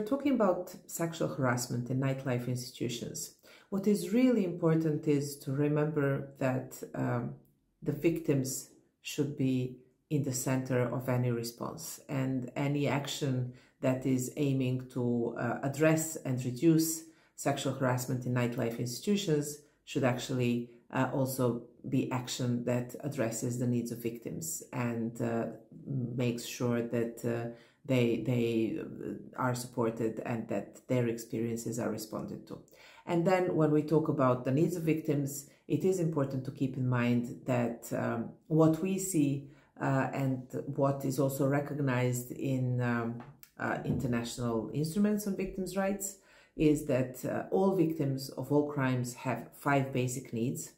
we're talking about sexual harassment in nightlife institutions, what is really important is to remember that the victims should be in the center of any response, and any action that is aiming to address and reduce sexual harassment in nightlife institutions should actually also be action that addresses the needs of victims and makes sure that they are supported and that their experiences are responded to. And then when we talk about the needs of victims, it is important to keep in mind that what we see and what is also recognized in international instruments on victims' rights is that all victims of all crimes have 5 basic needs,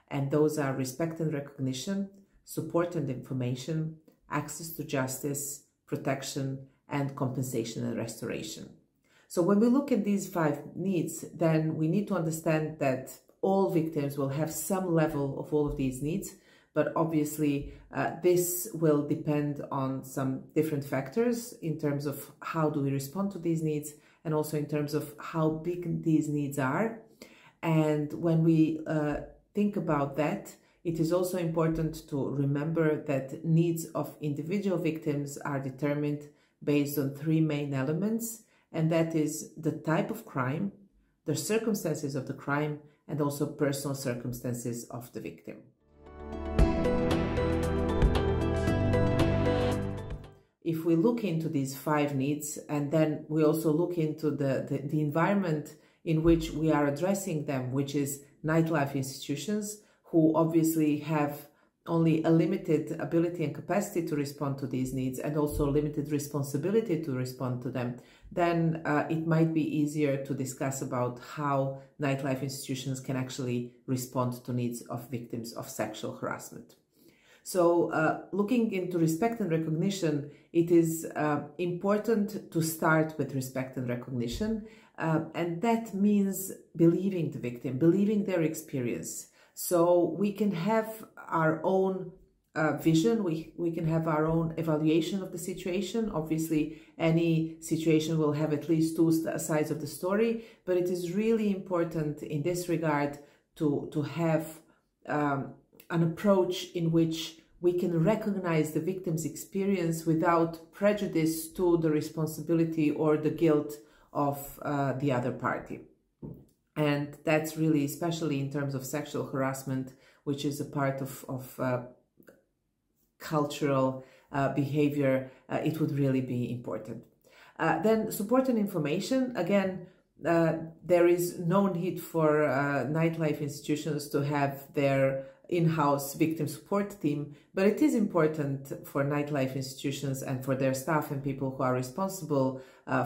and those are respect and recognition, support and information, access to justice, protection, and compensation and restoration. So when we look at these 5 needs, then we need to understand that all victims will have some level of all of these needs, but obviously this will depend on some different factors in terms of how do we respond to these needs, and also in terms of how big these needs are. And when we think about that, it is also important to remember that needs of individual victims are determined based on 3 main elements, and that is the type of crime, the circumstances of the crime, and also personal circumstances of the victim. If we look into these 5 needs, and then we also look into the environment in which we are addressing them, which is nightlife institutions, who obviously have only a limited ability and capacity to respond to these needs, and also limited responsibility to respond to them, then it might be easier to discuss about how nightlife institutions can actually respond to needs of victims of sexual harassment. So looking into respect and recognition, it is important to start with respect and recognition, and that means believing the victim, believing their experience. So we can have our own vision, we can have our own evaluation of the situation. Obviously, any situation will have at least 2 sides of the story, but it is really important in this regard to have an approach in which we can recognize the victim's experience without prejudice to the responsibility or the guilt of the other party. And that's really, especially in terms of sexual harassment, which is a part of cultural behavior, it would really be important. Then support and information. Again, there is no need for nightlife institutions to have their in-house victim support team, but it is important for nightlife institutions and for their staff and people who are responsible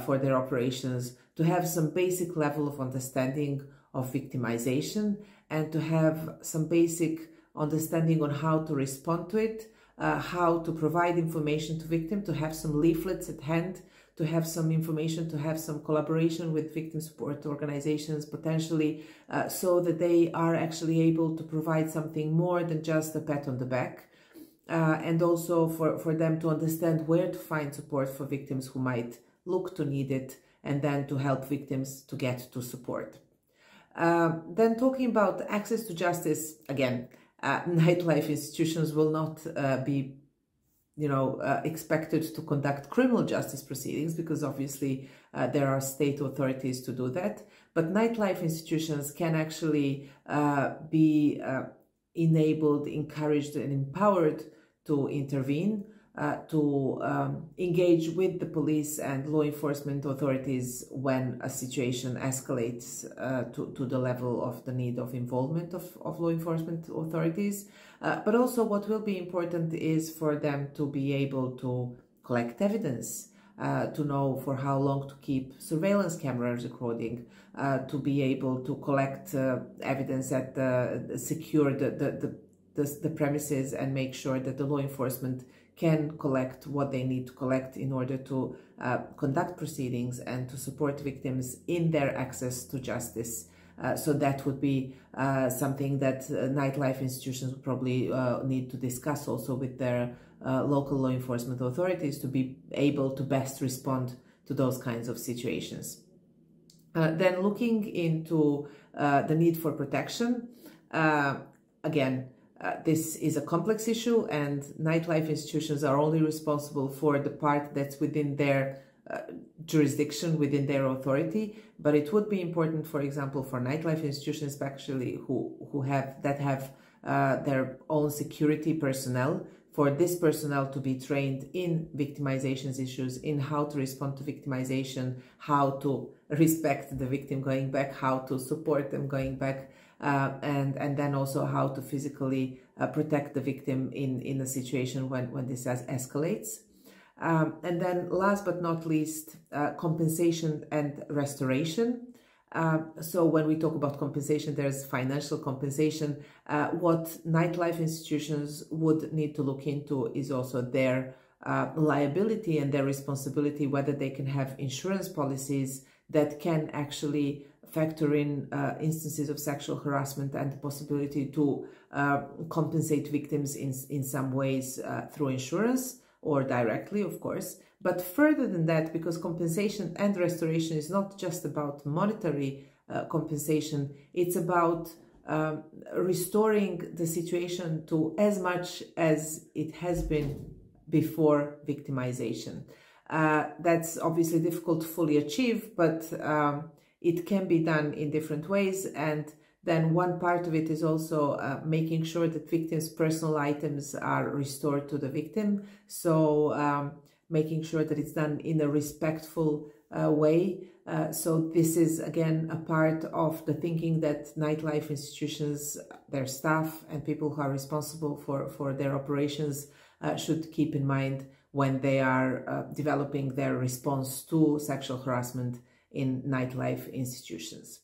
for their operations to have some basic level of understanding of victimization and to have some basic understanding on how to respond to it, how to provide information to victims, to have some leaflets at hand, to have some information, to have some collaboration with victim support organizations potentially, so that they are actually able to provide something more than just a pat on the back, and also for them to understand where to find support for victims who might look to need it, and then to help victims to get to support. Then talking about access to justice, again, nightlife institutions will not be expected to conduct criminal justice proceedings, because obviously there are state authorities to do that. But nightlife institutions can actually be enabled, encouraged, and empowered to intervene, to engage with the police and law enforcement authorities when a situation escalates to the level of the need of involvement of law enforcement authorities. But also what will be important is for them to be able to collect evidence, to know for how long to keep surveillance cameras recording, to be able to collect evidence that secure the premises and make sure that the law enforcement can collect what they need to collect in order to conduct proceedings and to support victims in their access to justice. So that would be something that nightlife institutions would probably need to discuss also with their local law enforcement authorities to be able to best respond to those kinds of situations. Then looking into the need for protection, again, this is a complex issue, and nightlife institutions are only responsible for the part that's within their jurisdiction, within their authority. But it would be important, for example, for nightlife institutions, especially who have their own security personnel, for this personnel to be trained in victimization issues, in how to respond to victimization, how to respect the victim going back, how to support them going back, and then also how to physically protect the victim in a situation when this escalates. And then last but not least, compensation and restoration. So when we talk about compensation, there's financial compensation. What nightlife institutions would need to look into is also their liability and their responsibility, whether they can have insurance policies that can actually factor in instances of sexual harassment and the possibility to compensate victims in some ways through insurance or directly, of course. But further than that, because compensation and restoration is not just about monetary compensation, it's about restoring the situation to as much as it has been before victimization. That's obviously difficult to fully achieve, but it can be done in different ways. And then one part of it is also making sure that victims' personal items are restored to the victim. So making sure that it's done in a respectful way. So this is, again, a part of the thinking that nightlife institutions, their staff and people who are responsible for their operations should keep in mind when they are developing their response to sexual harassment in nightlife institutions.